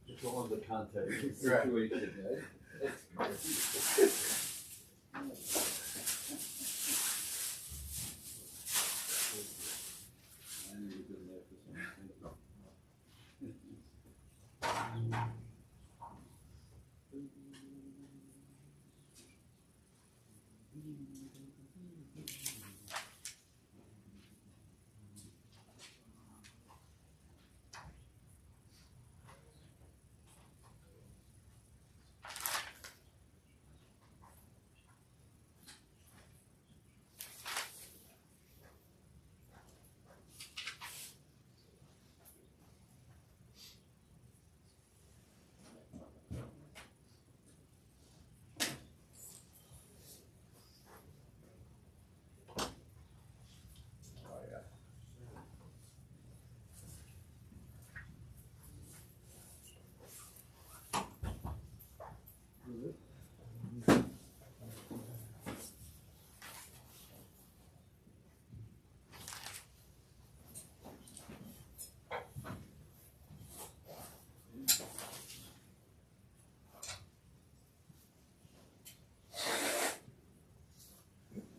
It's all in the context of the Right. situation, right? I need a good laugh or something.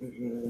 Thank you.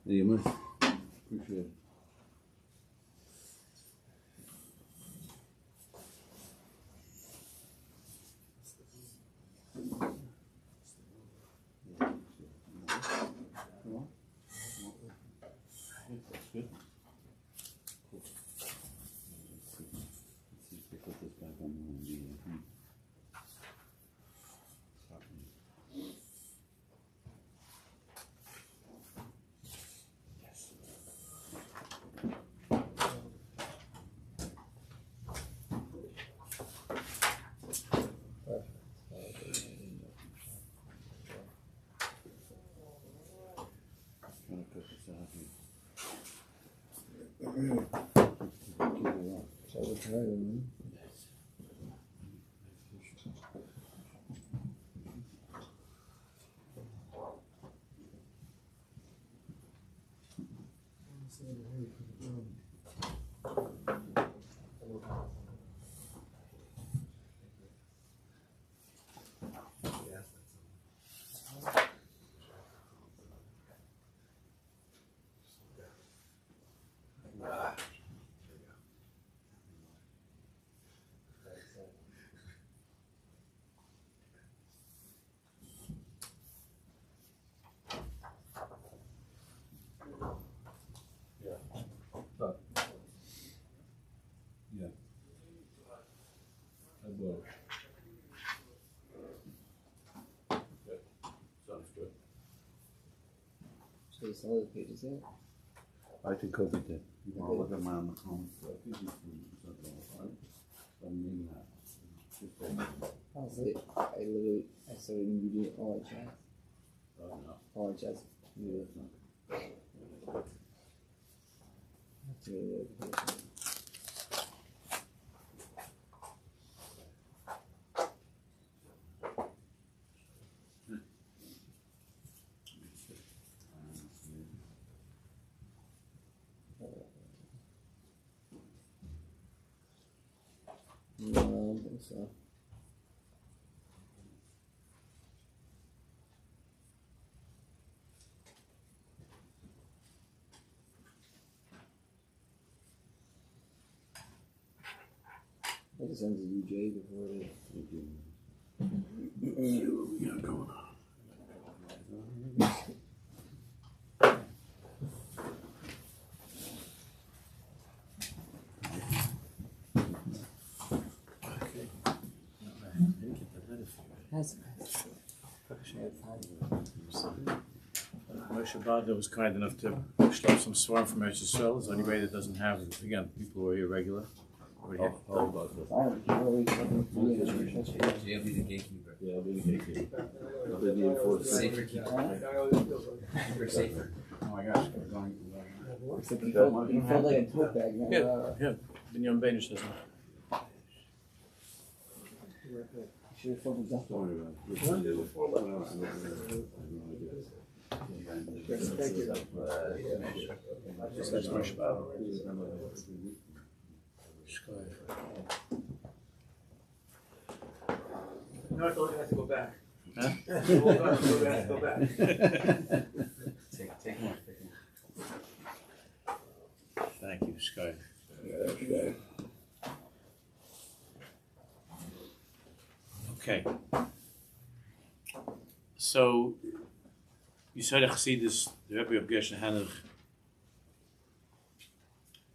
You must appreciate it. That's good. Cool. Let's see if they put this back on the So some other pages there. I think Kobe did. You want to look at mine on the comments. I think he's something else, right? Maybe not. Just Honestly, I started reading all the chats. oh, no. All the chats. Yeah, it's not. No, I don't think so. I just sent the UJ before they. See what we got going on. That's Moshe Rabbi was kind enough to schlep some swarm from Eretz Yisrael. Is there anybody that doesn't have, again, people who are irregular? How about this? You'll be the gatekeeper. Yeah, I'll be the gatekeeper. I'll be the enforcer. Safer keeper. Keeper safer. Oh my gosh, we're going. Except you felt like a tote bag. Man. Yeah. Binyan Benish doesn't. You should have filled the duffel. Sorry about it. What else is there? I have no idea. That's Moshe Rabbi. No, I told you I have to go back. Huh? You woke up, so we have to go back. Take more. Thank you, Sky. Okay. So, ViYesod HaChassidus, the Rabbi of Gershon Henoch,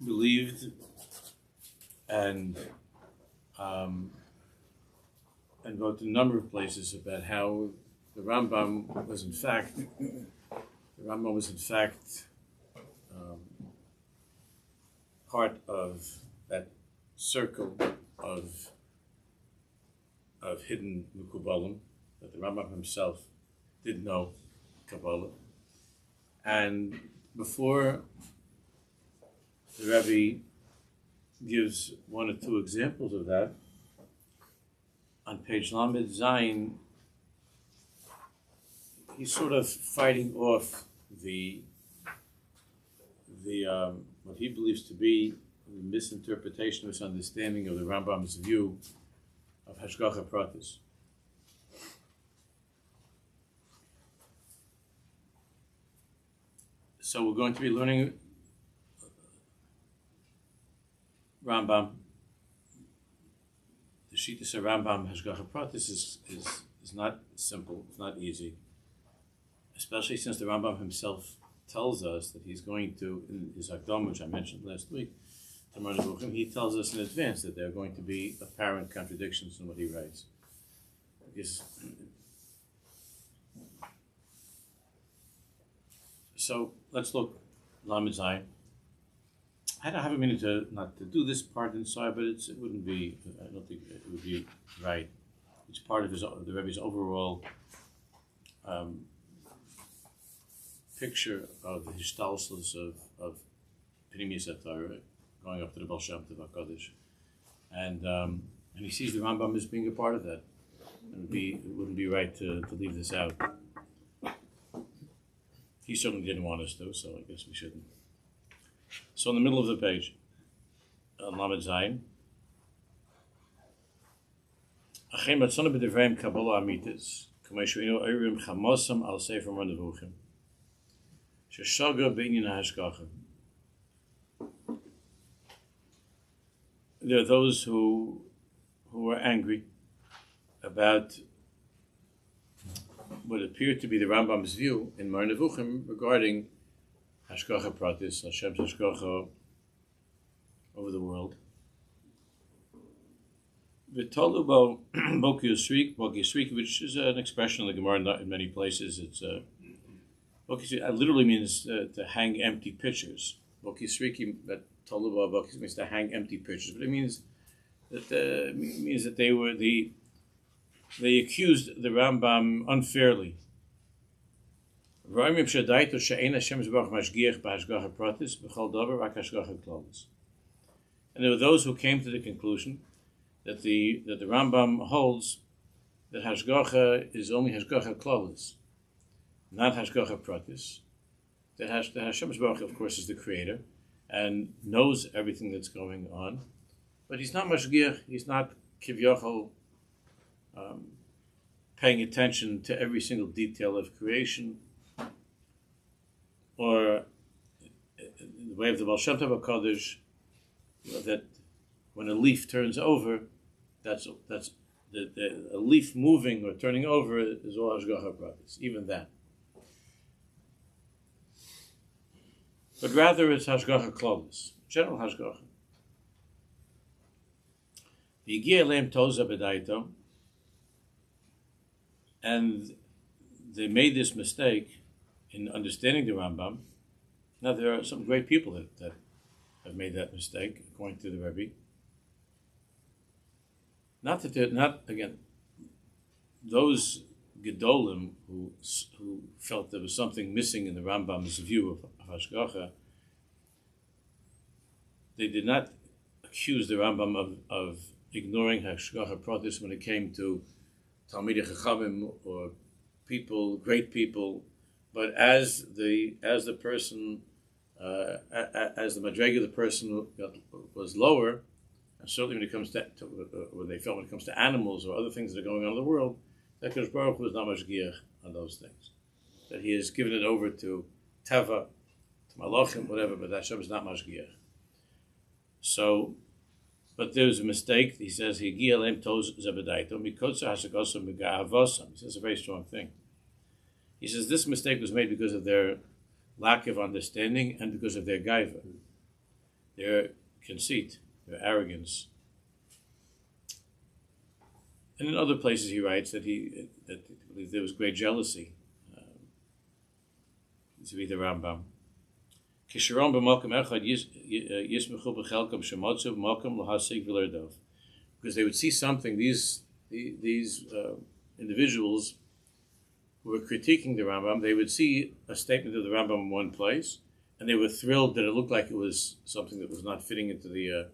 believed and wrote a number of places about how the Rambam was in fact part of that circle of hidden Mukubalim, that the Rambam himself did know Kabbalah. And before the Rabbi gives one or two examples of that, on page Lamed Zayin, he's sort of fighting off the what he believes to be the misinterpretation, misunderstanding of the Rambam's view of Hashgacha Pratis. So we're going to be learning Rambam. The Shittas of Rambam Hashgacha Pratis is not simple, it's not easy, especially since the Rambam himself tells us that he's going to, in his Akdam, which I mentioned last week, he tells us in advance that there are going to be apparent contradictions in what he writes. Because, so let's look Lamed Zayin. I don't have a minute to not to do this part inside, but it wouldn't be. I don't think it would be right. It's part of the Rebbe's overall picture of the histalsels of Pnimius HaTorah, going up to the Baal Shem Tov Kodesh, and he sees the Rambam as being a part of that. It wouldn't be right to leave this out. He certainly didn't want us to, so I guess we shouldn't. So in the middle of the page, Lamed Zayin, Achem Ratzonu b'Devrayim Kabbalah Amitis, K'may Shu'inu Eirim Chamosam al Sefer Nevuchim, Sheshaga B'inyan HaHashgacha. There are those who are angry about what appeared to be the Rambam's view in Mar Nevuchim regarding Hashgacha Pratis, Hashem's Hashgacha over the world. V'tolu Boki Yisrik, which is an expression in the Gemara in many places. It's Boki literally means to hang empty pitchers. Boki Yisrik, that Tolu Boki means to hang empty pitchers, but it means that they accused the Rambam unfairly. V'oimrim she'daito she'ein Hashem Yisbarach mashgiach b'hashgacha pratis b'chol davar rak hashgacha klolus. And there were those who came to the conclusion that the Rambam holds that hashgacha is only hashgacha klolus, not hashgacha pratis. That Hashem Yisbarach, of course, is the creator and knows everything that's going on, but he's not mashgiach. He's not kivyochol paying attention to every single detail of creation. Or the way of the Baal Shem Tov Kodesh, that when a leaf turns over, that's a leaf moving or turning over is all hashgacha pratis, even that. But rather it's hashgacha klolus, general hashgacha. V'yigia leim toza b'daito, and they made this mistake in understanding the Rambam. Now there are some great people that have made that mistake, according to the Rabbi. Not that they're not, again, those Gedolim who felt there was something missing in the Rambam's view of Hashgacha, they did not accuse the Rambam of ignoring Hashgacha Pratis when it came to Talmidei Chachamim or people, great people, but as the person, as the madrega of the person was lower, and certainly when it comes to what they felt when it comes to animals or other things that are going on in the world, that Kodesh Baruch Hu is not mashgiach on those things. That he has given it over to Teva, to Malachim, whatever, but Hashem is not mashgiach. So, but there's a mistake. He says, he says a very strong thing. He says this mistake was made because of their lack of understanding and because of their gaiva, their conceit, their arrogance. And in other places he writes that there was great jealousy to be the Rambam. Because they would see something, these individuals who were critiquing the Rambam, they would see a statement of the Rambam in one place, and they were thrilled that it looked like it was something that was not fitting into the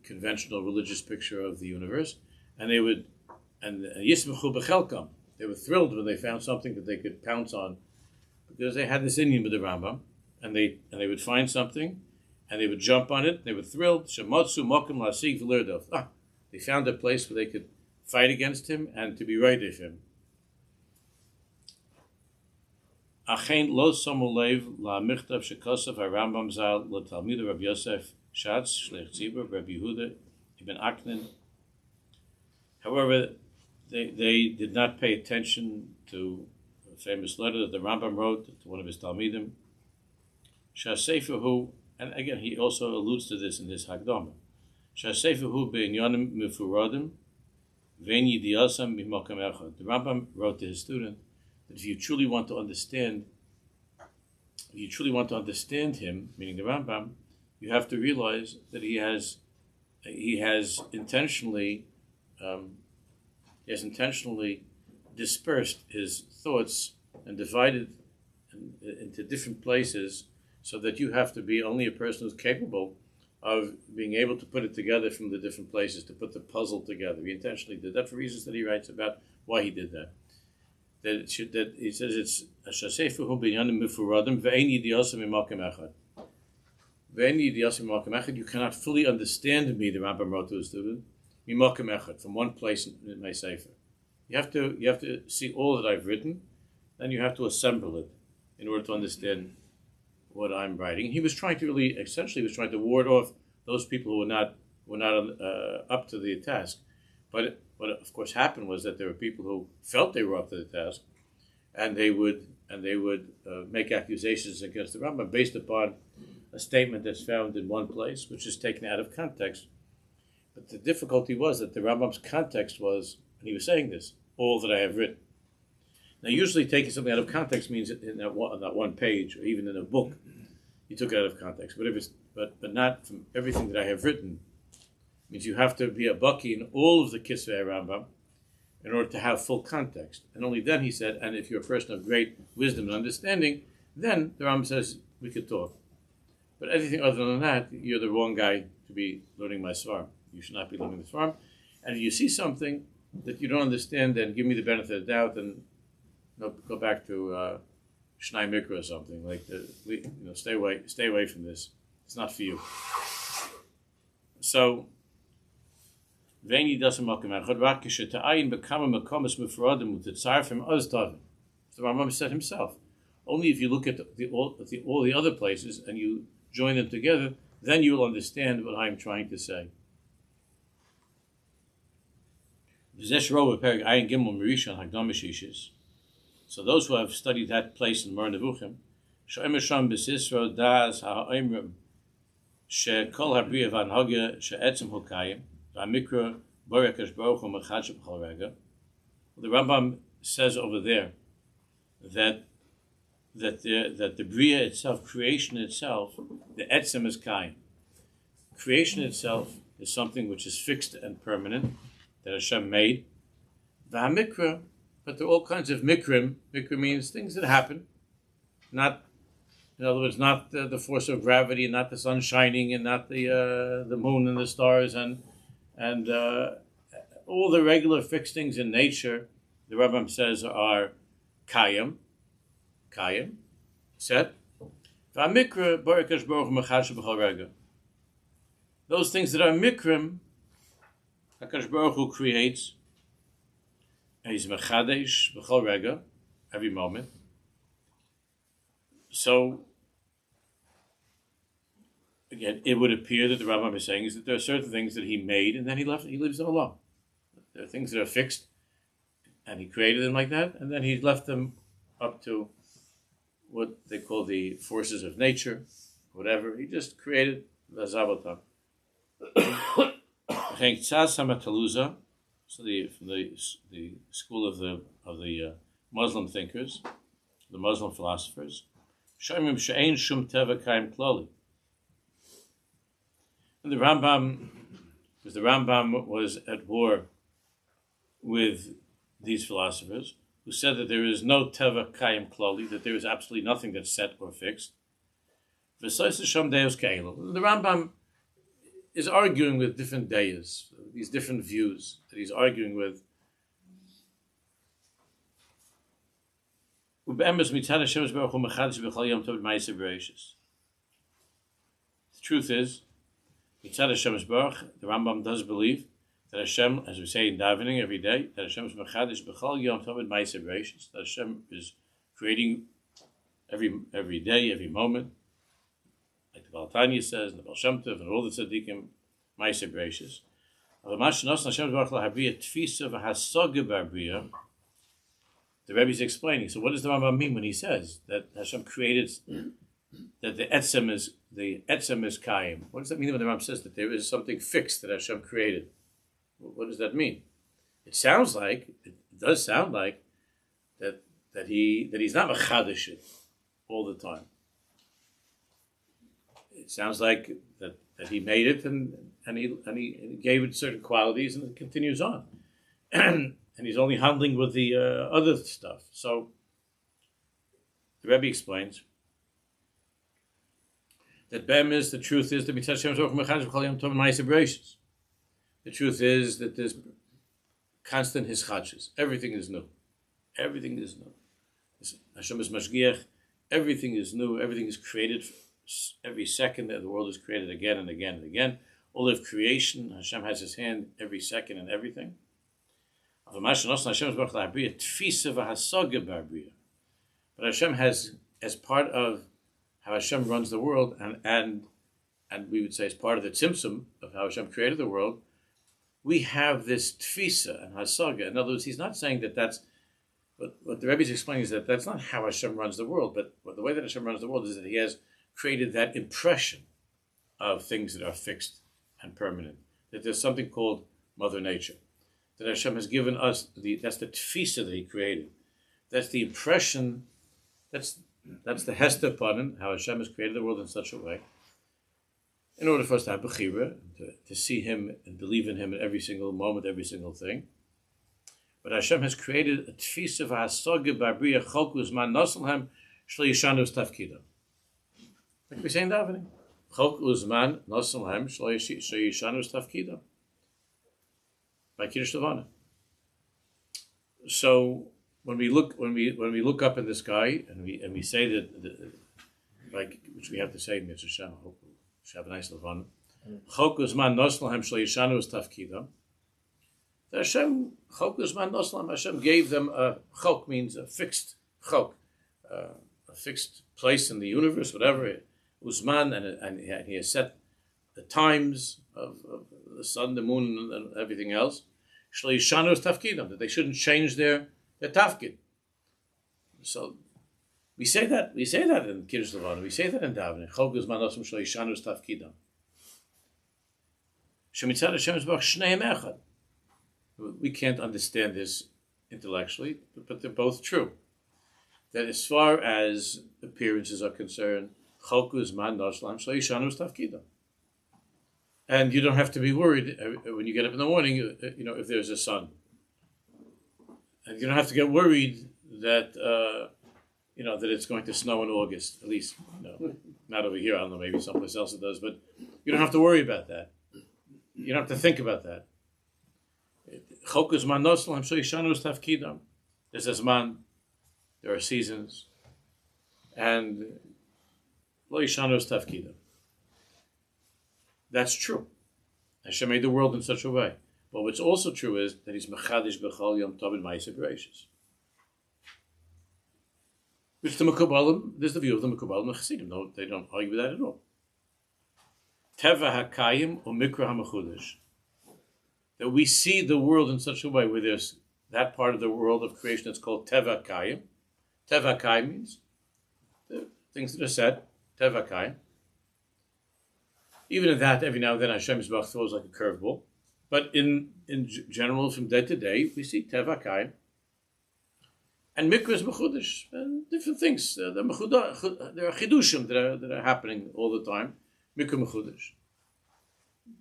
conventional religious picture of the universe, and they would, and yismechu b'chelkam, they were thrilled when they found something that they could pounce on, because they had this Indian with the Rambam, and they would find something, and they would jump on it. They were thrilled. Shemotzu mokum lasig v'lirdov. They found a place where they could fight against him and to be right of him. Achein lo somu lev la michtav shekosav haRambam zal l'talmidu Rabbi Yosef Shatz Shlech Tzibur Rabbi Yehuda Ibn Aknin. However, they did not pay attention to a famous letter that the Rambam wrote to one of his talmidim. Sefer who, and again he also alludes to this in his Hagdama. Sefer who be'inyanim mifuradim ve'en yidiyasam b'makam echad. The Rambam wrote to his student that if you truly want to understand him, meaning the Rambam, you have to realize that he has intentionally dispersed his thoughts and divided into different places, so that you have to be only a person who's capable of being able to put it together from the different places, to put the puzzle together. He intentionally did that for reasons that he writes about why he did that. That he says it's Shasefuhu binyanim mifuradim ve'ein yidiyasam imakim echad. Ve'ein yidiyasam imakim echad. You cannot fully understand me, the Rambam wrote to his student, imakim echad, from one place in my Sefer. You have to see all that I've written, then you have to assemble it in order to understand what I'm writing. He was trying to ward off those people who were not up to the task. But what of course happened was that there were people who felt they were up to the task, and they would make accusations against the Rambam based upon a statement that's found in one place, which is taken out of context. But the difficulty was that the Rambam's context was, and he was saying this, all that I have written. Now, usually taking something out of context means on that one page, or even in a book, you took it out of context. But not from everything that I have written. It means you have to be a baki in all of the Kisvei Rambam, in order to have full context. And only then he said, and if you're a person of great wisdom and understanding, then the Rambam says we could talk. But anything other than that, you're the wrong guy to be learning my Svarim. You should not be learning the Svarim. And if you see something that you don't understand, then give me the benefit of the doubt and go back to Shnai Mikra or something. Stay away from this. It's not for you. So, Veini doesn't welcome out. The Rambam said himself. Only if you look at all the other places and you join them together, then you will understand what I'm trying to say. So those who have studied that place in Mor Nevuchim, Shekol Habriya Vanhaga She'etzem Hokayim V'Amikra Borekash Baruch Hu Mechadsh B'Chol Rega. The Rambam says over there that the Bria itself, creation itself, the Etzem is Kayim. Creation itself is something which is fixed and permanent that Hashem made. V'Amikra, but there are all kinds of mikrim. Mikra means things that happen, not. In other words, not the force of gravity, not the sun shining, and not the moon and the stars, and all the regular fixed things in nature. The Rambam says are kayim, set. V'amikra barakash baruch mechadsh b'chol rega. Those things that are mikrim, Hakadosh Baruch Hu creates, and He's mechadesh b'chol rega, every moment. So, again, it would appear that the Rambam is saying is that there are certain things that he made and then he leaves them alone. There are things that are fixed and he created them like that, and then he left them up to what they call the forces of nature, whatever. He just created the Zabotam. So from the school of the Muslim thinkers, the Muslim philosophers, Shomim she'ein shum teva kaim kloli. And the Rambam was at war with these philosophers who said that there is no teva kaim kloli, that there is absolutely nothing that's set or fixed. The Rambam is arguing with different deis, these different views that he's arguing with. The truth is, Mitzad Hashem's Baruch, the Rambam does believe that Hashem, as we say in davening every day, that Hashem is mechadish b'chol yom tov ma'aseh b'reishis, that Hashem is creating every day, every moment, like the Baal Tanya says, and the Baal Shem Tov, and all the tzaddikim, ma'aseh b'reishis. The Rebbe is explaining. So, what does the Rambam mean when he says that Hashem created, that the etzem is kayim? What does that mean when the Rambam says that there is something fixed that Hashem created? What does that mean? It does sound like that he's not mechadish it all the time. It sounds like that he made it and he gave it certain qualities and it continues on. And he's only handling with the other stuff. So the Rebbe explains that the truth is that the truth is that there's constant hischadshus. Everything is new. Everything is new. Hashem is mashgiach. Everything is new. Everything is created every second. The world is created again and again and again. All of creation, Hashem has His hand every second in everything. But Hashem has, as part of how Hashem runs the world, and we would say as part of the tzimtzum of how Hashem created the world, we have this tfisa and hasaga. In other words, he's not saying that that's, what the Rebbe is explaining is that that's not how Hashem runs the world, but the way that Hashem runs the world is that He has created that impression of things that are fixed and permanent, that there's something called Mother Nature, that Hashem has given us, that's the tfisa that He created. That's the impression, that's the hester panim, how Hashem has created the world in such a way, in order for us to have bechira, to see Him and believe in Him in every single moment, every single thing. But Hashem has created a tfisa v'hasoga b'abriya cholku zman noselhem shlo yishanu tafkidam. Like we say in davening, cholku zman noselhem shlo yishanu tafkidam. By Kiddush Levana. So when we look up in the sky and we say that like which we have to say in Mitzvah Shem, hope we have a nice Levana. Cholku zman noselhem shlo yishanu tafkidam. Hashem gave them a chok, means a fixed chok, a fixed place in the universe, whatever. Uzman, and he has set the times of the sun, the moon, and everything else. Shleishanu tafkidam, that they shouldn't change their tafkid. So we say that in Kiddush Levana, we say that in davening. Chok uzman osam shleishanu tafkidam. Shemitzad Hashem zbach shneim echad. We can't understand this intellectually, but they're both true. That as far as appearances are concerned, and you don't have to be worried when you get up in the morning, if there's a sun. And you don't have to get worried that, that it's going to snow in August. At least, not over here. I don't know, maybe someplace else it does, but you don't have to worry about that. You don't have to think about that. There's a zman, there are seasons, and lo yishanu tafkidam. That's true. Hashem made the world in such a way. But what's also true is that He's mechadish b'chol yom tov and ma'aseh bereishis. Which the Mekubalim, there's the view of the Mekubalim and Chassidim. No, they don't argue with that at all. Teva hakayim or mikra hamachudesh. That we see the world in such a way where there's that part of the world of creation that's called Teva Kayim. Teva Kayim means the things that are said, Teva Kayim. Even in that, every now and then Hashem Yisbach throws like a curveball. But in general, from day to day, we see Teva Kayim. And Mikra is Mechudesh, and different things. There are Chidushim that are happening all the time. Mikra Mechudesh.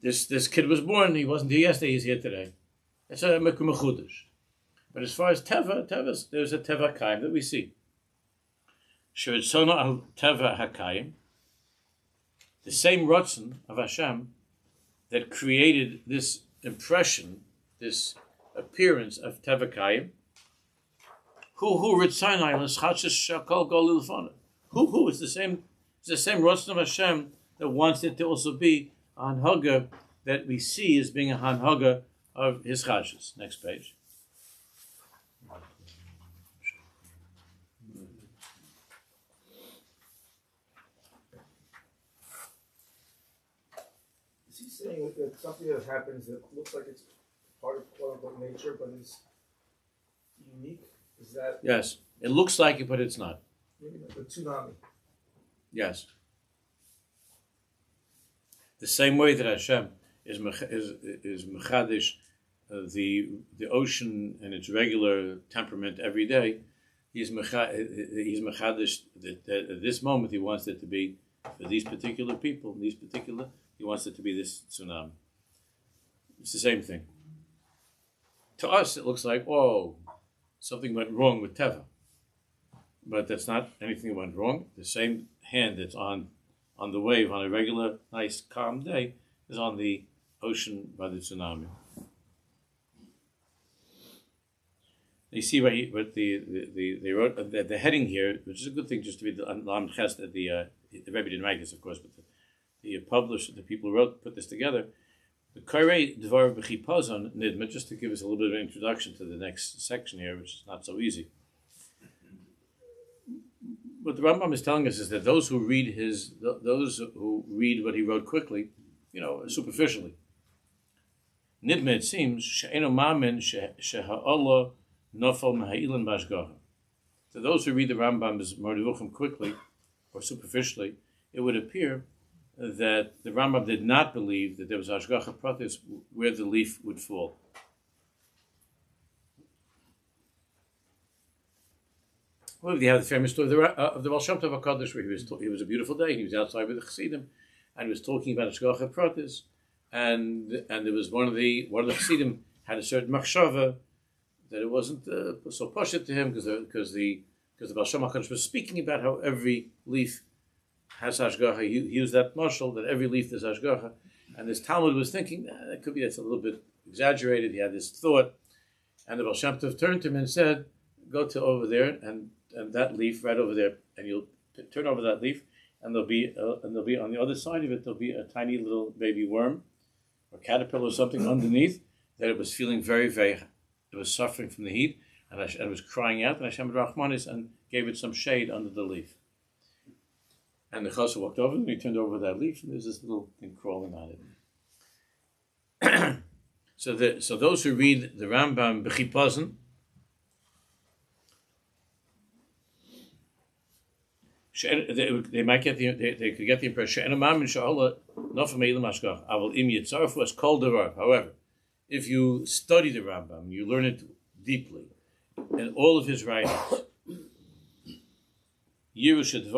This kid was born, he wasn't here yesterday, he's here today. It's a Mikra Mechudesh. But as far as Teva, there's a Teva Kayim that we see. Shevitzona al Teva HaKayim, the same Ratzon of Hashem that created this impression, this appearance of Teva Kayim, who Ritzonai l'schachas shakol golil fana. Who is the same? It's the same Ratzon of Hashem that wants it to also be a hanhaga that we see as being a hanhaga of his chashas. Next page. Is he saying that something that happens that looks like it's part of quote-unquote nature, but is unique? Is that... Yes. It looks like it, but it's not. Maybe like a tsunami. Yes. The same way that Hashem is mechadish the ocean and its regular temperament every day, he's mechadish that at this moment he wants it to be for these particular people, he wants it to be this tsunami. It's the same thing. To us, it looks like, something went wrong with Teva. But that's not anything that went wrong. The same hand that's on the wave on a regular, nice, calm day is on the ocean by the tsunami. You see what they wrote the heading here, which is a good thing just to be the Ches that the Rabbi didn't write this, of course, but the people who put this together. The Korei Dvar B'chipazon Nidma, just to give us a little bit of an introduction to the next section here, which is not so easy. What the Rambam is telling us is that those who read what he wrote quickly, superficially. Nidma, it seems, she'eno ma'amin she'ha'Allah nafal meha'ilan b'ashgacha. To those who read the Rambam's Mordivuchim quickly or superficially, it would appear that the Rambam did not believe that there was Hashgacha Pratis where the leaf would fall. Well, we have the famous story of the Baal Shem Tov HaKadosh, where it was a beautiful day, he was outside with the Chassidim, and he was talking about Hashgacha Pratis, and there was one of the Chassidim had a certain machshava that it wasn't so poshut to him because the Baal Shem HaKadosh was speaking about how every leaf has hashgacha. He used that mashal that every leaf is hashgacha, and this Talmud was thinking that could be that's a little bit exaggerated. He had this thought, and the Baal Shem Tov turned to him and said, "Go to over there and that leaf right over there, and you'll turn over that leaf, and there'll be on the other side of it there'll be a tiny little baby worm or caterpillar or something underneath that it was feeling very very." It was suffering from the heat, and it was crying out, and Hashem Rachmanis and gave it some shade under the leaf. And the Chassid walked over, and he turned over that leaf, and there's this little thing crawling on it. So those who read the Rambam B'chipazon, they might get they could get the impression. However, if you study the Rambam, you learn it deeply, in all of his writings, you will see that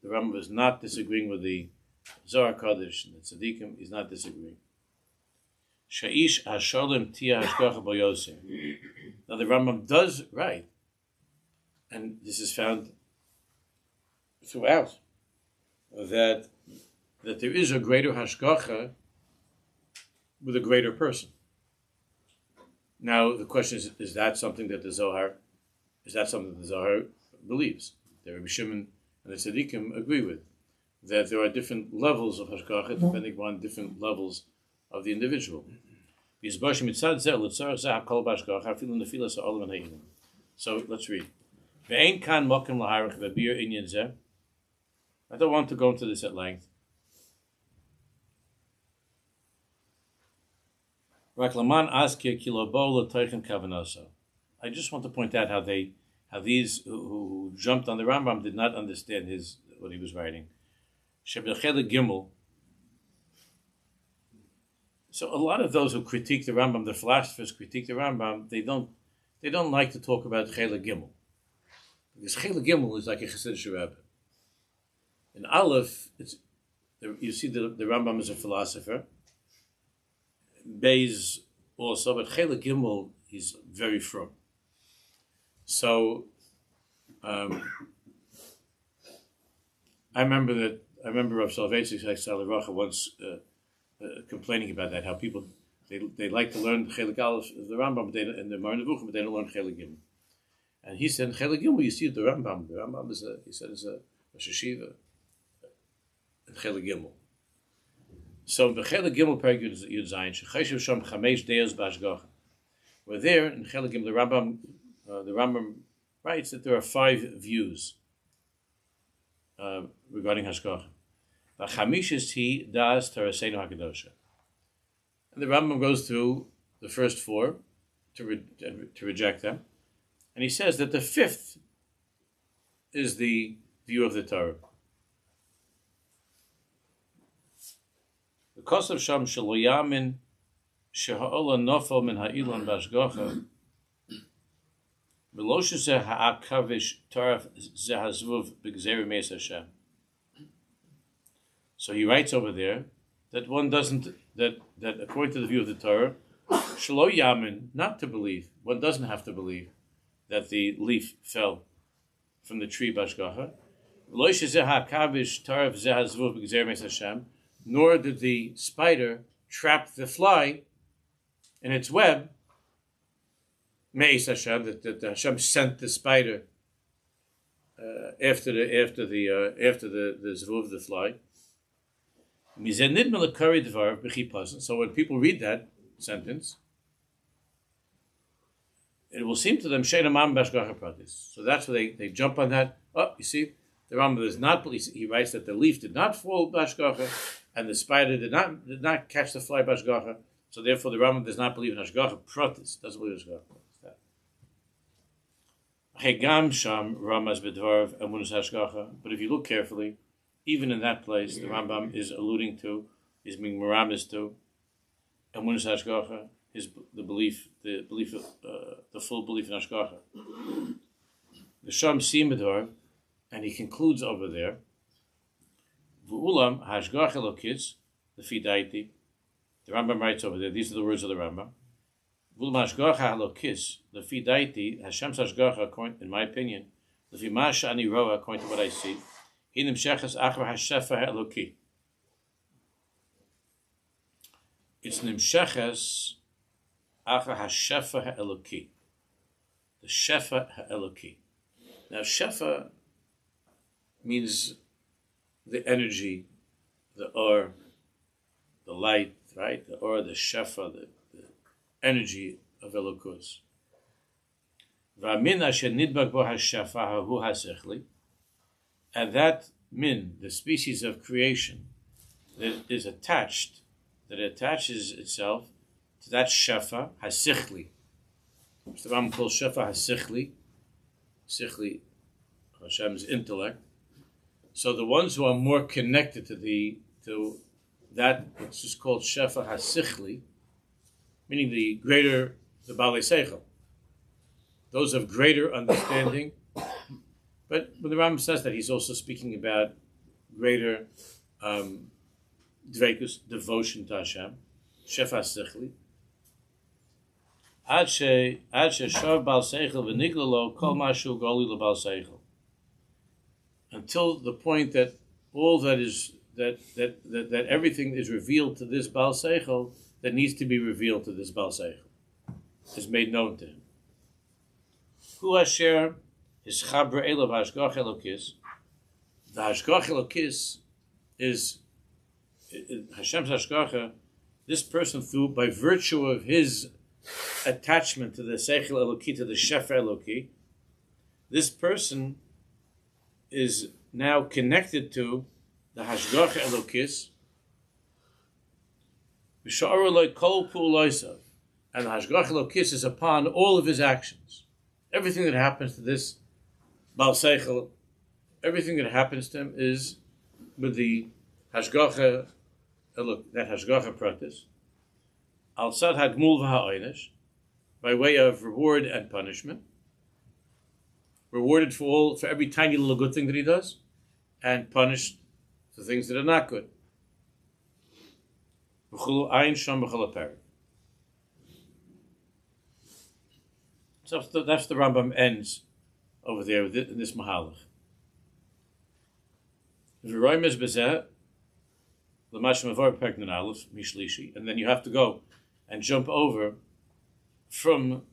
the Rambam is not disagreeing with the Zohar Kodesh and the Tzaddikim. He's not disagreeing. Sha'ish hashalem tia hashgacha bo yoseh. Now the Rambam does write, and this is found throughout, that there is a greater hashgacha with a greater person. Now the question is that something that the Zohar believes? The Rabbi Shimon and the Tzaddikim agree with, that there are different levels of hashgacha depending upon different levels of the individual. So let's read. I don't want to go into this at length. I just want to point out how these who jumped on the Rambam did not understand what he was writing. So a lot of those who critique the Rambam, the philosophers critique the Rambam, they don't like to talk about Chela Gimel, because Chela Gimel is like a Chassidish Rebbe. In Aleph, you see the Rambam is a philosopher. Beis also, but Chela Gimel he's very from. So I remember Rav Soloveitchik once complaining about that, how people they like to learn Chela Aleph of the Rambam, and the Mar Nevuchim, but they don't learn Chela Gimel. And he said, Chela Gimel, you see the Rambam. The Rambam is a Yeshiva, Chela Gimel. So the Chela Gimel Perek Yud Zayin Shecheshev Sham Chamesh Deos B'Hashgacha. We're there in Chela Gimel. The Rambam writes that there are 5 views regarding Hashgacha. V'chamish is he das Taraseinu Hakadosha. And the Rambam goes through the first 4 to reject them, and he says that the 5th is the view of the Torah. The Kosav Sham Shelo Yamin Sheha'ola Nofel Min Ha'ilon B'Hashgacha V'lo Shezeh Ha'akavish Taraf Zeh Hazvuv B'Gzeri Meis Hashem. So he writes over there that one doesn't, that according to the view of the Torah, Shelo Yamin, not to believe, one doesn't have to believe that the leaf fell from the tree B'Hashgacha. V'lo Shezeh Ha'akavish Taraf Zeh Hazvuv B'Gzeri Meis Hashem. Nor did the spider trap the fly in its web. Meis Hashem, that Hashem sent the spider after the zvuv of the fly. So when people read that sentence, it will seem to them so that's why they jump on that. Oh, you see, the Rambam does not believe. He writes that the leaf did not fall b'hashgacha, and the spider did not catch the fly b'hashgacha. So therefore, the Rambam does not believe in hashgacha pratis. Doesn't believe in hashgacha. Hegam sham ramas bedvarv emunas hashgacha. But if you look carefully, even in that place, the Rambam is alluding to, is being meramis to emunas hashgacha, the full belief in hashgacha. The sham sim bedvarv. And he concludes over there, V'ulam hashgacha lokitz, the fidaiti. The Rambam writes over there, these are the words of the Rambam. Vul mashgacha halokis, lefi daiti, Hashem's hashgacha, in my opinion, lefi masha ani roa, according to what I see, hinim sheches achar hashefa ha'eloki. It's nimsheches achar hashefa ha'eloki. The shefa ha'eloki. Now, shefa means the energy, the or, the light, right? The or, the shefa, the energy of Elokus. And that min, the species of creation, that is attached, that attaches itself to that shefa hasichli. The Ram calls shefa hasichli. Sichli, Hashem's intellect. So the ones who are more connected to that, which is called shefa hasichli, meaning the Baalei Seichel, those of greater understanding. But when the Rambam says that, he's also speaking about greater dveikus, devotion to Hashem, shefa hasichli. Ad she shor Baal Seichel v'nigla lo kol mashu goli lo Baal Seichel. Until the point that all that is that everything is revealed to this Baal Seichel that needs to be revealed to this Baal Seichel is made known to him. Hu asher is chaber elav hashgach elokis. The hashgach elokis is Hashem's hashgacha. This person, by virtue of his attachment to the Seichel Eloki, to the Shefa Eloki, this person is now connected to the Hashgacha Elokis, Sha'ar loy kol pu'loisav, and the Hashgacha Elokis is upon all of his actions. Everything that happens to this Baal Seichel, everything that happens to him is with the Hashgacha Elok, that Hashgacha practice. Al sad hagmul v'ha'oinish, by way of reward and punishment. Rewarded for every tiny little good thing that he does, and punished for things that are not good. So that's the Rambam ends over there in this Mahalach. And then you have to go and jump over from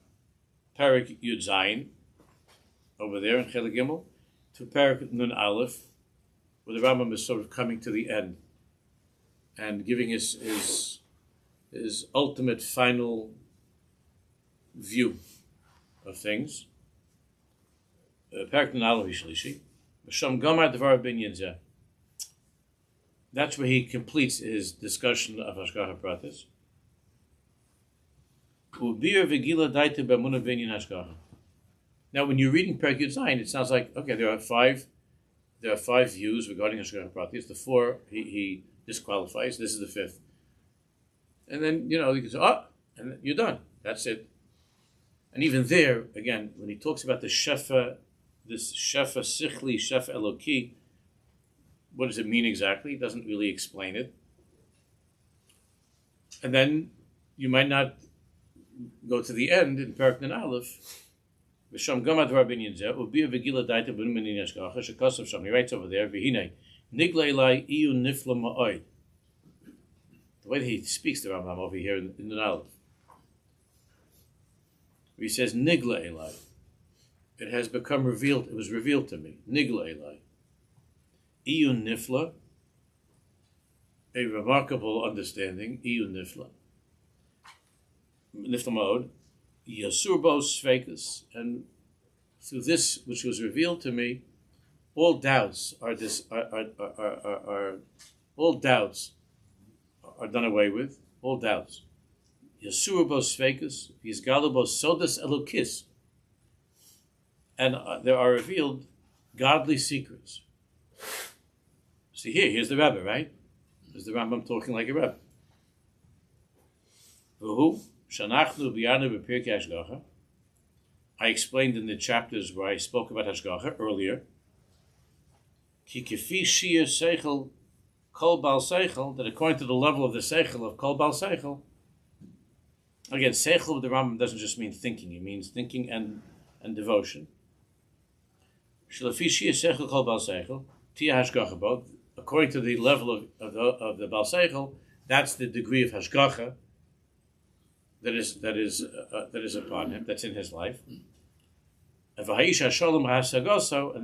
Parak Yud Zayin, over there in Chelik Gimel, to Parak Nun Aleph, where the Rambam is sort of coming to the end and giving his ultimate final view of things. Parak Nun Aleph Yishlishi, Masham Gamar Devar Binyan Zeh. That's where he completes his discussion of Hashgacha Pratis. Now, when you're reading Perek Yud Zayin, it sounds like, okay, there are five views regarding Hashgacha Pratis. The four he disqualifies. This is the fifth. And then, you can say, and you're done. That's it. And even there, again, when he talks about the Shefa, this Shefa Sichli, Shefa Eloki, what does it mean exactly? He doesn't really explain it. And then you might not go to the end in Perek Nun Aleph. He writes over there, the way that he speaks to Rambam over here in Nun Aleph, he says, Nigla Elai. It has become revealed, it was revealed to me. Nigla Elai. Iyun Nifla, a remarkable understanding, Iyun Nifla. Nifla Ma'od, Yasurbo Sveikus, and through this which was revealed to me, all doubts are done away with. All doubts. Yasurbo Sveikus, Yizgalubo Sodas Elokis, and there are revealed godly secrets. See here's the Rebbe, right? There's the Rambam talking like a Rebbe. I explained in the chapters where I spoke about Hashgacha earlier. That according to the level of the Seichel of Kol Baal Seichel, Again, seichel with the Rambam doesn't just mean thinking; it means thinking and devotion. According to the level of the Baal Seichel, that's the degree of hashgacha that is upon him, that's in his life. And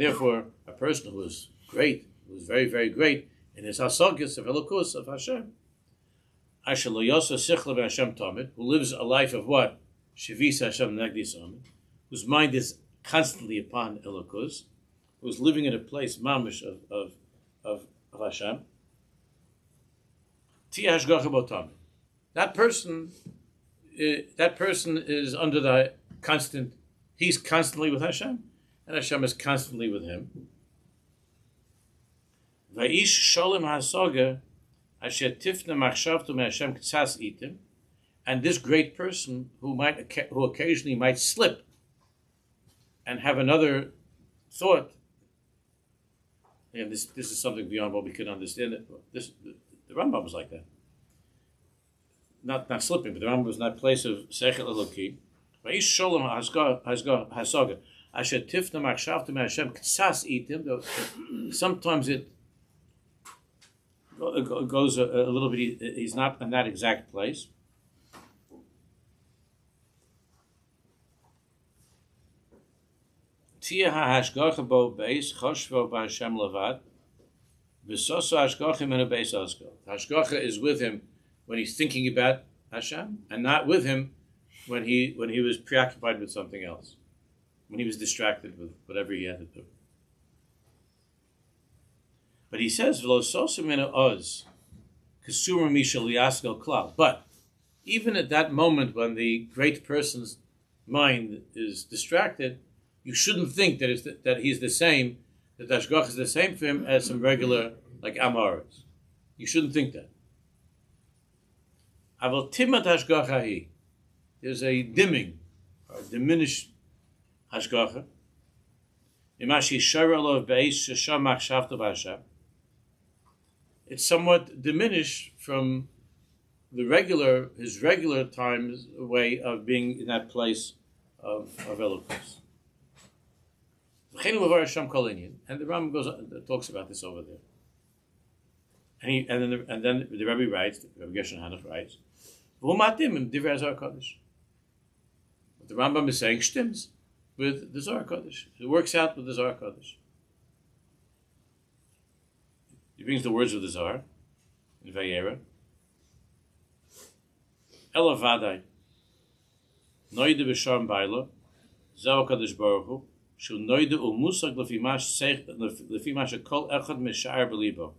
therefore, a person who is great, who is very, very great in his hasagis of elokus of Hashem, who lives a life of what? Shivis Hashem Nagdis Amen, whose mind is constantly upon elokus, who's living in a place mamish of Hashem. That person is under the constant. He's constantly with Hashem, and Hashem is constantly with him. Vaish sholem hasaga asher tifna machshavto meHashem ktsas itim, and this great person who occasionally might slip and have another thought. And this is something beyond what we can understand. The Rambam was like that. Not slipping, but the Rambam was in that place of Seichel Eloki. Vaish sholem hasaga asher tifna machshavto meHashem ktsas itim. Sometimes it goes a little bit. He's not in that exact place. Tia hashgacha bo beis choshvo b'Hashem levad v'soso hashgacha min beis asko. Hashgacha is with him when he's thinking about Hashem, and not with him when he was preoccupied with something else, when he was distracted with whatever he had to do. But he says v'lo soso min oz kasura mishal yaskel klal. But even at that moment when the great person's mind is distracted, you shouldn't think that he's the same, that Hashgacha is the same for him as some regular, like Amaris. You shouldn't think that. Aval timat Hashgacha hi. There's a dimming, or diminished Hashgacha. Imashi shara alav beis shesham machshavto b'Hashem. It's somewhat diminished from his regular times way of being in that place of eloquence. And the Rambam goes talks about this over there. And then the Rabbi writes, Rabbi Gershon Henoch writes, what the Rambam is saying stims with the Zohar Kodesh. It works out with the Zohar Kodesh. He brings the words of the Zohar in Vayera. Ela vadai noide b'sharm bailo Zohar Kodesh Baruch Hu shu noide umusag lefimash kol echad misha'ar b'libo.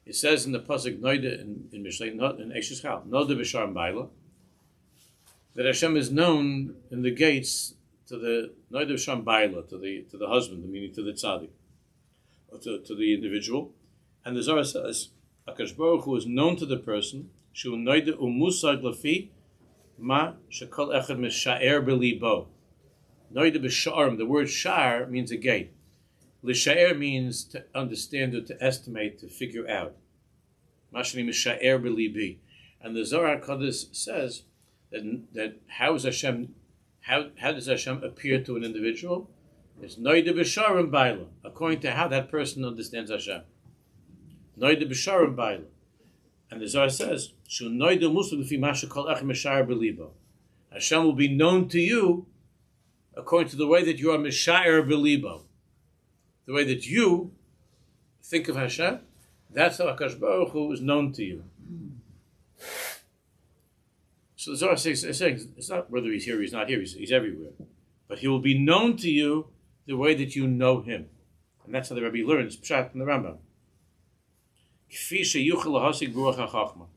It says in the pasuk noide in Mishlei in Aish noide b'sharm bailo that Hashem is known in the gates to the noide b'sharm bailo to the husband, meaning to the tzaddik, or to the individual. And the Zohar says, HaKadosh Baruch Hu is known to the person, Shu noide umusag lefi ma shekol echad misha'er b'libo. Noide b'sha'arim, the word sha'ar means a gate. L'sha'er means to understand or to estimate, to figure out. Mashani misha'er b'libi. And the Zohar Kodesh says that how does Hashem appear to an individual? It's noide b'sha'arim baila, according to how that person understands Hashem. Noide b'sharim baila. And the Zohar says, Shu noide musu l'fi masha kol ech misha'ar b'libo. Hashem will be known to you according to the way that you are misha'ar b'libo. The way that you think of Hashem, that's how HaKadosh Baruch Hu is known to you. So the Zohar is saying, it's not whether he's here or he's not here, he's everywhere. But he will be known to you the way that you know him. And that's how the Rabbi learns Pshat in the Rambam. Kfi sheyuchel lahasig ruach hachachma.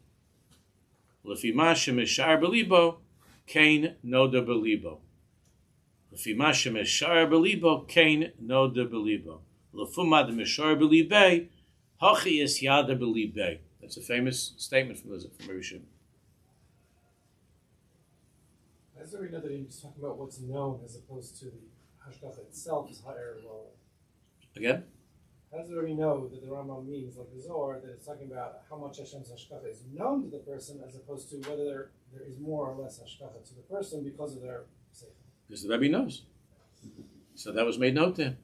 Lefi ma shemeshar belibo, kain noda belibo. Lefi ma shemeshar belibo, kain noda belibo. Lefuma de meshar belibei, hachi es yada belibei. That's a famous statement from Rabbi Shimon. As we know that he was talking about what's known as opposed to the hashgacha itself is higher lower. Again? how does the Rebbe know that the Rambam means, like the Zohar, that it's talking about how much Hashem's hashkacha is known to the person, as opposed to whether there is more or less hashkacha to the person because of their seichel? Because the Rebbe knows. So that was made known to him.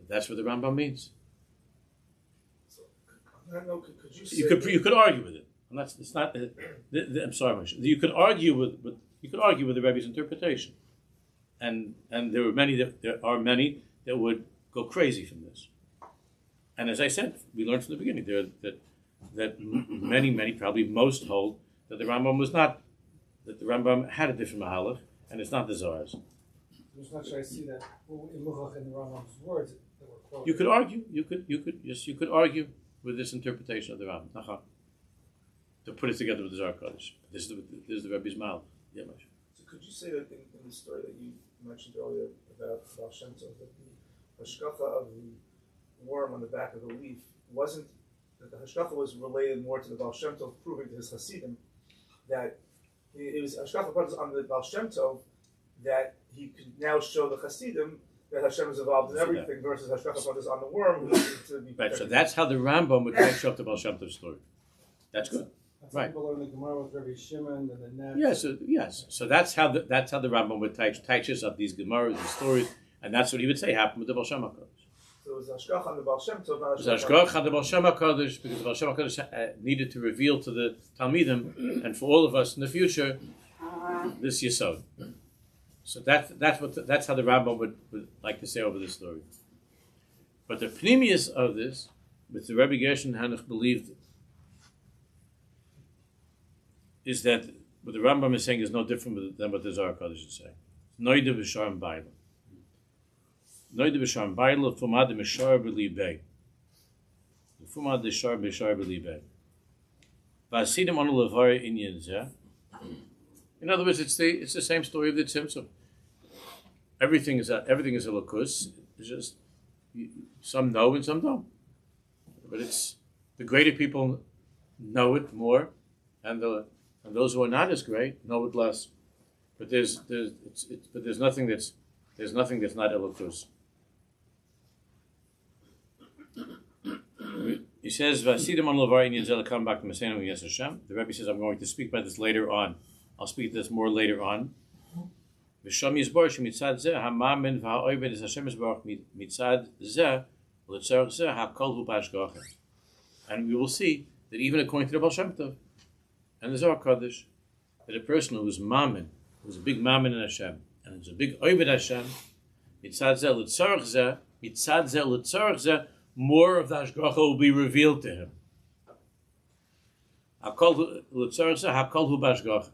That's what the Rambam means. So, on that note, could you say You could argue with it. And that's it's not. I'm sorry, Moshe. You could argue with the Rebbe's interpretation, and there are many that would go crazy from this. And as I said, we learned from the beginning that many, probably most hold that the Rambam was not, that the Rambam had a different mahalach, and it's not the Zohar's. I'm just not sure I see that in the Rambam's words that were quoted. You could argue. You could argue with this interpretation of the Rambam. To put it together with the Zohar Kodesh. This is the Rebbe's mahalach. Yeah, Moshe. So could you say that in the story that you mentioned earlier about Baal Shem Tov, that the hashkacha of the worm on the back of the leaf wasn't, that the hashkacha was related more to the Baal Shem Tov proving to his Hasidim that it was hashkacha on the Baal Shem Tov that he could now show the Hasidim that Hashem is involved in everything versus hashkacha on the worm who needed to be Right, so that's how the Rambam would catch up the Baal Shem Tov story. That's good. That's Right. People learn the Gemara with Rabbi Shimon and the net. Yes. So that's how the Rambam would teach up these Gemaras and stories, and that's what he would say happened with the Baal Shem HaKadosh. So it was hashkacha on the Baal Shem Tov, not It was Hashgach on the Baal Shem HaKadosh, because the Baal Shem HaKadosh needed to reveal to the Talmidim and for all of us in the future this Yesod. So that's how the Rambam would like to say over this story. But the pnimius of this, with the Rabbi Gershon Henoch believed, is that what the Rambam is saying is no different than what the Zohar Kodesh is saying. Noide b'sharm b'ayla. Noide b'sharm b'ayla fumad b'shar b'libei. Fumad b'shar b'libei. V'asidim anu levar inyan zeh. In other words, it's the same story of the Tzimtzum. Everything is a lakus. It's just some know and some don't. But it's the greater people know it more, and those who are not as great know it less. But there's nothing that's not elokus. He says, "Vasidim on levar inyan zeh come back to Masenu V'Yesod Hashem." The Rebbe says, "I'm going to speak about this later on. I'll speak to this more later on." V'sham yizbar shemitzad zeh hamamin v'ha'oived is Hashem yizbarach mitzad zeh l'tzarech zeh hakol hu b'hashgacha. And we will see that even according to the Baal Shem Tov and the Zohar Kodesh, that a person who is mamin, who's a big mamin in Hashem, and is a big oived Hashem, mitzad zeh l'tzarech zeh, more of the hashgacha will be revealed to him. Hakol l'tzarech zeh hakol hu b'hashgacha.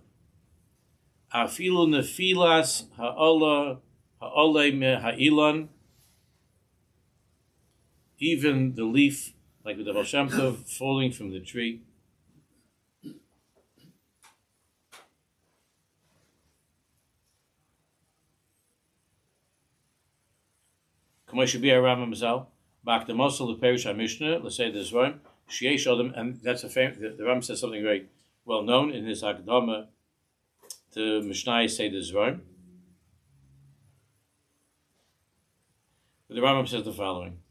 Afilu nefilas ha'olei me'ha'ilan, even the leaf, like with the Baal Shem Tov, falling from the tree. And that's a famous. The Ram says something very well known in his Akdama to Mishnah say the Zvarim. The Rambam says the following: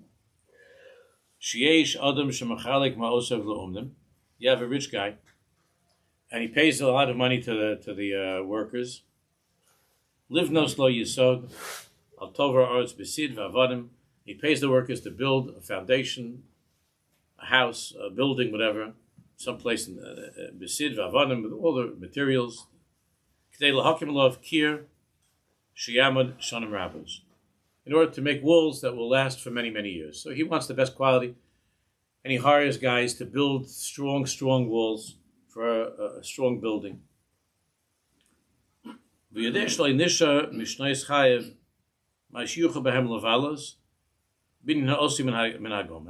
Sheish Adam shemachalik ma'osav le'umdim. You have a rich guy, and he pays a lot of money to the workers. Livnos lo yisod al tovar arts besid v'avadim. He pays the workers to build a foundation, a house, a building, whatever, someplace in besid v'avadim with all the materials. K'dei lahakim lov kir sheyamad shanim rabbos, in order to make walls that will last for many, many years. So he wants the best quality, and he hires guys to build strong walls for a strong building. And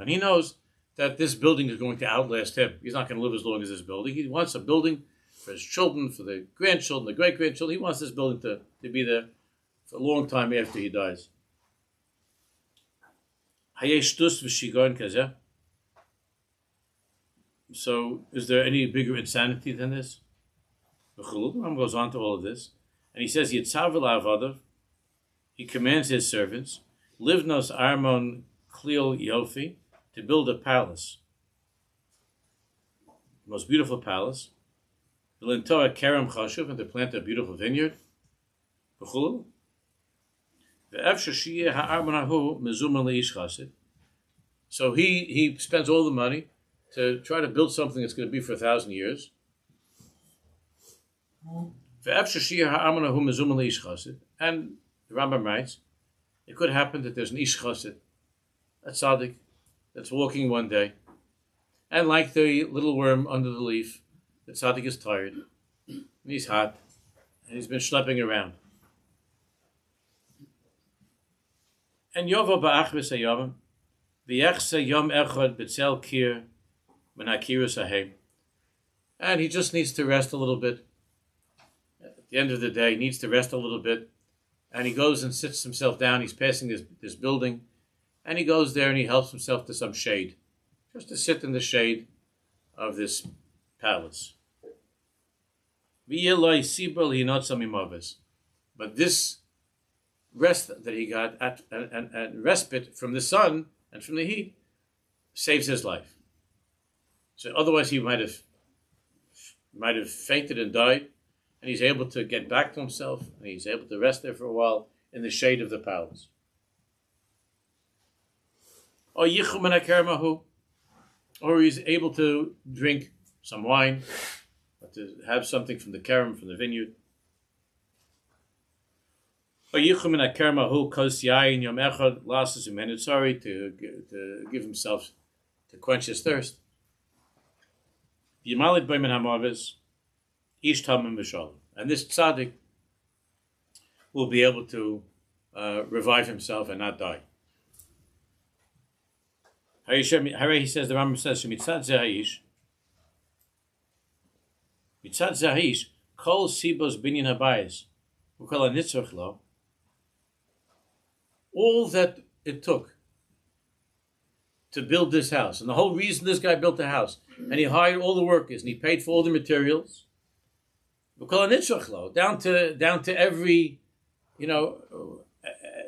he knows that this building is going to outlast him. He's not going to live as long as this building. He wants a building for his children, for the grandchildren, the great-grandchildren. He wants this building to be there for a long time after he dies. So, is there any bigger insanity than this? The Ram goes on to all of this, and he says, he commands his servants, Livnos Armon Klil Yofi, to build a palace, the most beautiful palace. V'lintoa kerem chashuv, and to plant a beautiful vineyard. V'chulu. V'efshar sheyeh ha'armon hahu mezuman leish chassid. So he spends all the money to try to build something that's going to be for 1,000 years. And the Rambam writes, it could happen that there's an ish chassid, a tzaddik, that's walking one day, and like the little worm under the leaf, the tzaddik is tired, and he's hot, and he's been schlepping around. And Yovo ba'achris hayom, v'yechse yom echad b'tzel kir menakirus hahem, and he just needs to rest a little bit. At the end of the day, he needs to rest a little bit, and he goes and sits himself down. He's passing this building, and he goes there and he helps himself to some shade, just to sit in the shade of this palace. But this rest that he got and respite from the sun and from the heat saves his life. So otherwise he might have fainted and died, and he's able to get back to himself, and he's able to rest there for a while in the shade of the palace. Or he's able to drink some wine, or to have something from the kerem, from the vineyard. Or to give himself, to quench his thirst. And this tzaddik will be able to revive himself and not die. He says, the Rambam says, Mitzad Zahish, Kol Sibos Binyan Habayis, Ukala Nitzvach Lo, all that it took to build this house, and the whole reason this guy built the house, and he hired all the workers, and he paid for all the materials, down to every,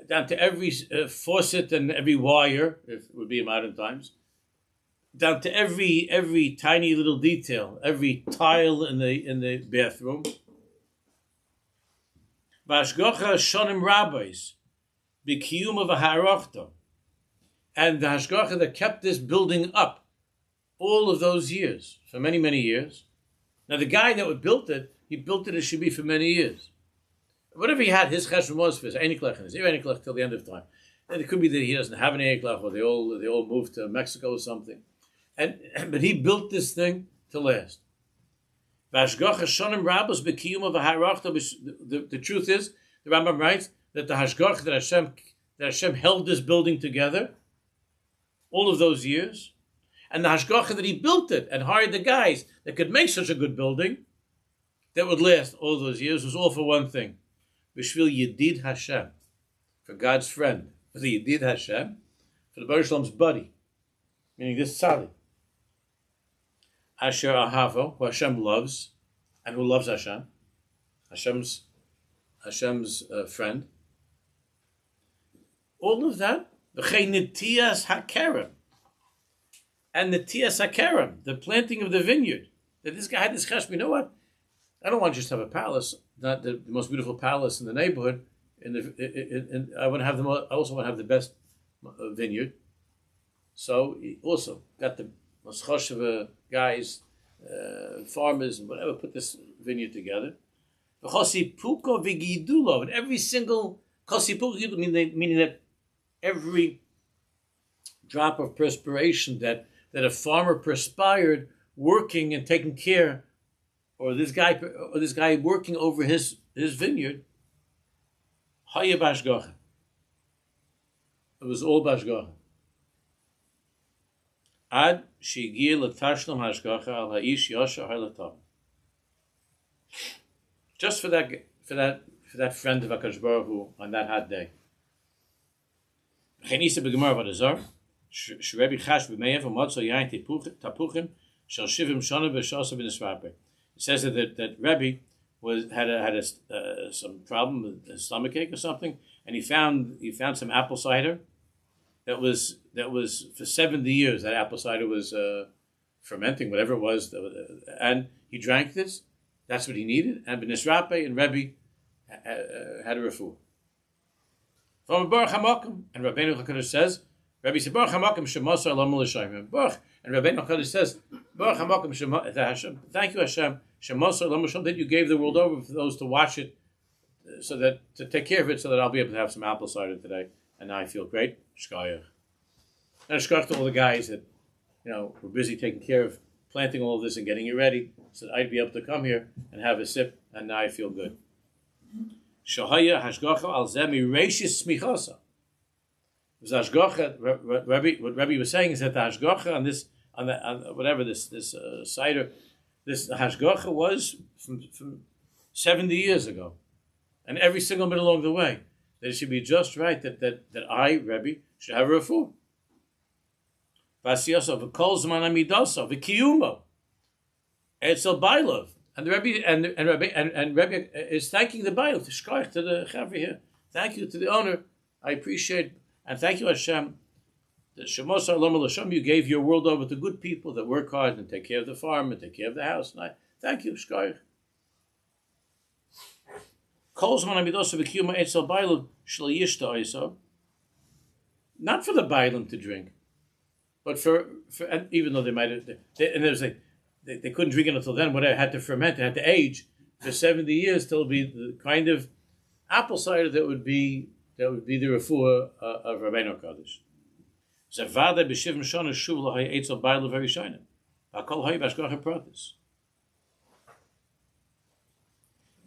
down to every faucet and every wire, if it would be in modern times, down to every tiny little detail, every tile in the bathroom. V'hashgacha shonim rabbis b'kiyum of a ha'arachta. And the hashgacha that kept this building up all of those years, for many, many years. Now the guy that built it, he built it, it should be for many years. Whatever he had, his cheshbon was for his einiklech and his einiklech till the end of time. And it could be that he doesn't have an einiklech, or they all moved to Mexico or something. But he built this thing to last. The truth is, the Rambam writes that the hashgacha that Hashem held this building together all of those years, and the hashgacha that he built it and hired the guys that could make such a good building that would last all those years, was all for one thing: B'shvil Yedid Hashem, for God's friend, for the Yedid Hashem, for the Baruch Shalom's buddy, meaning this tzaddik. Asher Ahavo, who Hashem loves, and who loves Hashem, Hashem's friend. All of that, v'chei nitiyas hakerem, and nitiyas hakerem, the planting of the vineyard. That this guy had this cheshbon. You know what? I don't want to just have a palace, not the most beautiful palace in the neighborhood. I want to have I also want to have the best vineyard. So he also got the most choshev guys, farmers, and whatever, put this vineyard together. And every single meaning that every drop of perspiration that a farmer perspired working and taking care, or this guy working over his vineyard, it was all bashgacha. Ad shigir l'tashlam hashgacha al haish yasha ha'latam. Just for that friend of HaKadosh Baruch Hu on that hot day. Chenisa b'gemar v'adazar sh'Rebbe chash b'meyev v'motzo yain tapuchim shel shivim shana v'shasa b'nisrape. It says that Rabbi had some problem with his stomachache or something, and he found some apple cider, that was for 70 years. That apple cider was fermenting, whatever it was, and he drank this. That's what he needed. And B'nisrape and Rebbe had a refuah. From Baruch HaMakom, and Rabbeinu HaKadosh says, Rebbe said, Baruch HaMakom Shemosar Lam L'Shayim. Baruch, and Rabbeinu HaKadosh says, Baruch HaMakom Hashem. Thank you, Hashem. Shemosar Lam L'Shayim, that you gave the world over for those to watch it, so that to take care of it, so that I'll be able to have some apple cider today. And now I feel great. Shkayach. And shkayach to all the guys that, were busy taking care of planting all of this and getting it ready, so that I'd be able to come here and have a sip, and now I feel good. Shahaya hashgacha al zemi reishis smichasa. It was hashgacha. What Rabbi was saying is that the hashgacha on this cider, this hashgacha was from 70 years ago, and every single minute along the way, that it should be just right that I, Rabbi, should have a refuah. Vasiyasa v'kol zman amidasa v'kiyumo etzel bailov. And the Rabbi and Rabbi is thanking the bail to shkayach to the chaver here. Thank you to the owner. I appreciate and thank you Hashem. The Shemosar Lam L'Sham, you gave your world over to good people that work hard and take care of the farm and take care of the house. And I thank you, shkayach. Kol zman amidasa v'kiyumo etzel bailov shlo yishta oiso. Not for the bailim to drink, but for and even though they might have, they couldn't drink it until then. Whatever, had to ferment, it had to age for 70 years till it be the kind of apple cider that would be the refuah of Rabbeinu Kodesh. Zevada b'shivim shana shuv l'hay etzel ba'il very shina. Akol hay b'ashgacha pratis.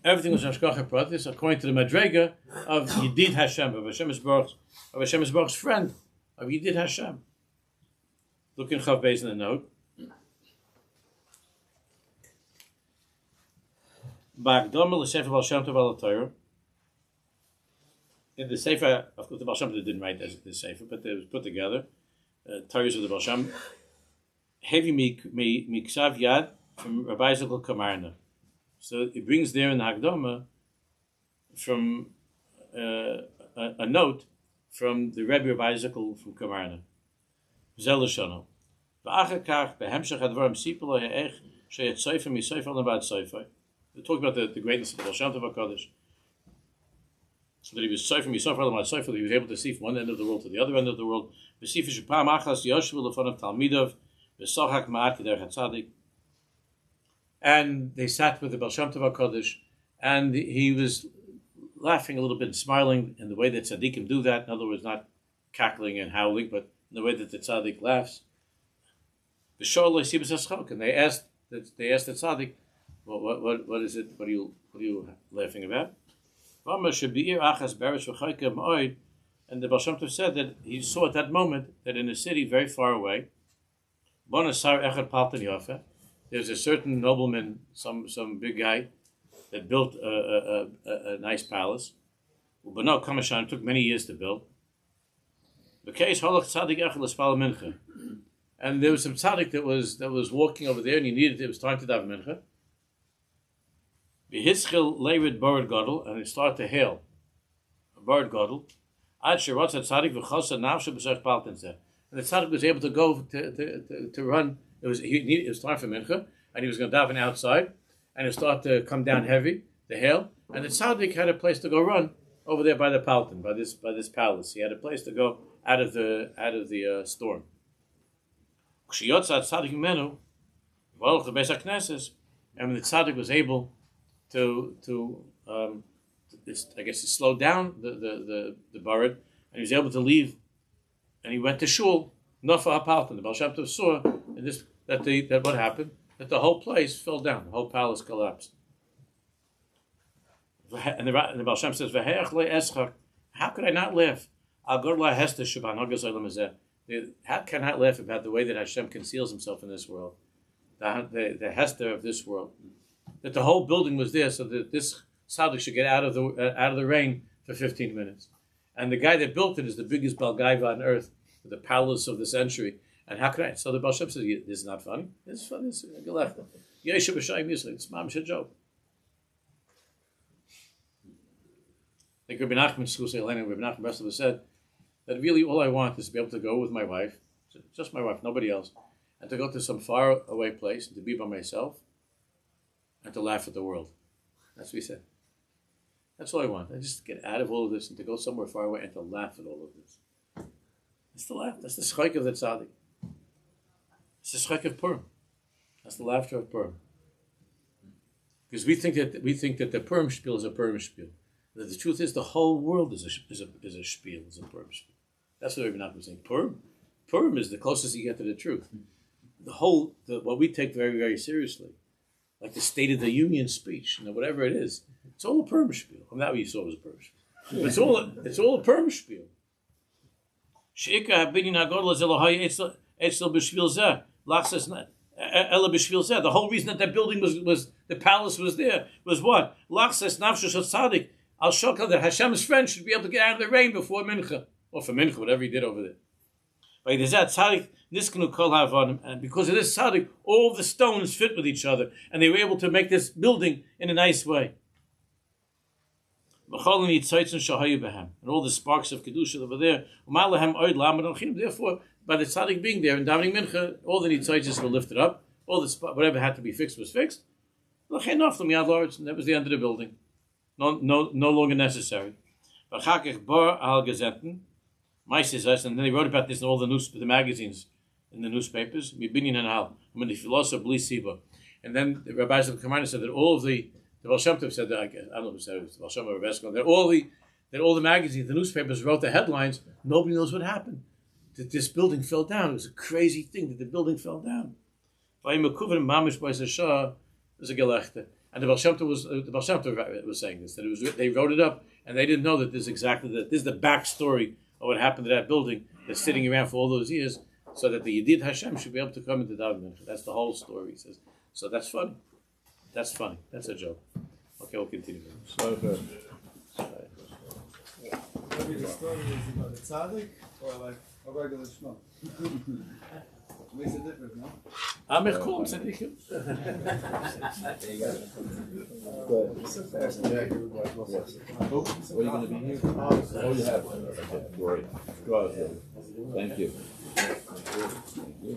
Everything was hashgacha pratis according to the madrega of Yedid Hashem, of Hashem Baruch's friend, of Yedid Hashem. Look in Chav Beis in the note. Ba'akdama l'sefer Baal Shem Tov al Torah. In the Sefer, of course, the Baal Shem Tov didn't write the Sefer, but it was put together. Torahs of the Baal Shem. Heavy miksav yad from Rabbi Zikul Kamarna. So it brings there in the Hakdama from a note from the Rebbe Rabbi Zikul from Kamarna. Zelashano. V'achakach behemshach advarim sipolo he'ech sheyet soifer misoifer lebad soifer. They talk about the greatness of the Baal Shem Tov HaKadosh. So that he was soifer misoifer lebad soifer, that he was able to see from one end of the world to the other end of the world. V'sifer shepam achas yoshevu lefonav talmidov v'sochak ma'at k'derech hatzadik. And they sat with the Baal Shem Tov HaKadosh, and he was laughing a little bit and smiling in the way that tzaddikim do that. In other words, not cackling and howling, but in the way that the tzaddik laughs. And they asked the tzaddik, what is it? What are you laughing about? And the Baal Shem Tov said that he saw at that moment that in a city very far away, there's a certain nobleman, some big guy, that built a nice palace. It took many years to build. And there was some tzaddik that was walking over there, and it was time to daven mincha. V'hischil leirid bored gadol, and it started to hail a bored gadol. Ad shirotz tzaddik v'chosa nafshe b'sech paltense. And the tzaddik was able to go to run. It was time for mincha, and he was going to daven outside, and it started to come down heavy, the hail, and the tzaddik had a place to go run over there by the palten, by this palace. He had a place to go out of the storm. And when the tzaddik was able to slow down the barad, and he was able to leave, and he went to shul. Nofa hapalton. The Baal Shem Tov saw that what happened, that the whole place fell down, the whole palace collapsed. And the Baal Shem says, how could I not laugh? How can I not laugh about the way that Hashem conceals himself in this world? The Hester of this world. That the whole building was there so that this tzaddik should get out of the rain for 15 minutes. And the guy that built it is the biggest balgaiva on earth, the palace of the century. And how can I? So the Baal Shem says, this is not funny. This is funny. This is gelechta. Yeshu b'shayim yisrael. It's mamish a joke. I think Rabbi Nachman Leiner, Rabbi Nachman Breslov said that really all I want is to be able to go with my wife, just my wife, nobody else, and to go to some far away place and to be by myself and to laugh at the world. That's what he said. That's all I want. I just get out of all of this and to go somewhere far away and to laugh at all of this. That's the laugh. That's the schreik of the tzaddik. It's the schreik of Purim. That's the laughter of Purim. Because we think that the Purim spiel is a Purim spiel. That the truth is the whole world is a spiel, is a Purim spiel. That's what Rabbi was saying. Purim is the closest you get to the truth. What we take very, very seriously, like the State of the Union speech, whatever it is, it's all a Purim spiel. Well, that what you saw was a Purim spiel. It's all a Purim spiel. The whole reason that building was the palace was there was what? Al Shokal, that Hashem's friend should be able to get out of the rain before Mincha, or for Mincha, whatever he did over there. And because of this tzaddik, all the stones fit with each other, and they were able to make this building in a nice way. And all the sparks of Kedusha over there. Therefore, by the tzaddik being there and davening Mincha, all the nitzoitzes were lifted up. All the whatever had to be fixed was fixed. And that was the end of the building. No longer necessary. And then they wrote about this in all the magazines, in the newspapers. And then the rabbis of Kamana said that all of the Baal Shem Tov said that, I don't know who said it, Baal Shem Tov or Rebbe, that all the magazines, the newspapers wrote the headlines. Nobody knows what happened. That this building fell down. It was a crazy thing that the building fell down. And the Baal Shem Tov was saying this, that they wrote it up, and they didn't know that this is the backstory of what happened to that building that's sitting around for all those years, so that the Yedid Hashem should be able to come into davening. That's the whole story, he says. So that's funny. That's funny. That's a joke. Okay, we'll continue. So good. Maybe the story is about a tzaddik or like a regular shmuck. Makes a difference, no? Amir Kum said he could. Good. Are you going to be here? Oh, you have. Okay, great. Go ahead. Thank you. Thank you.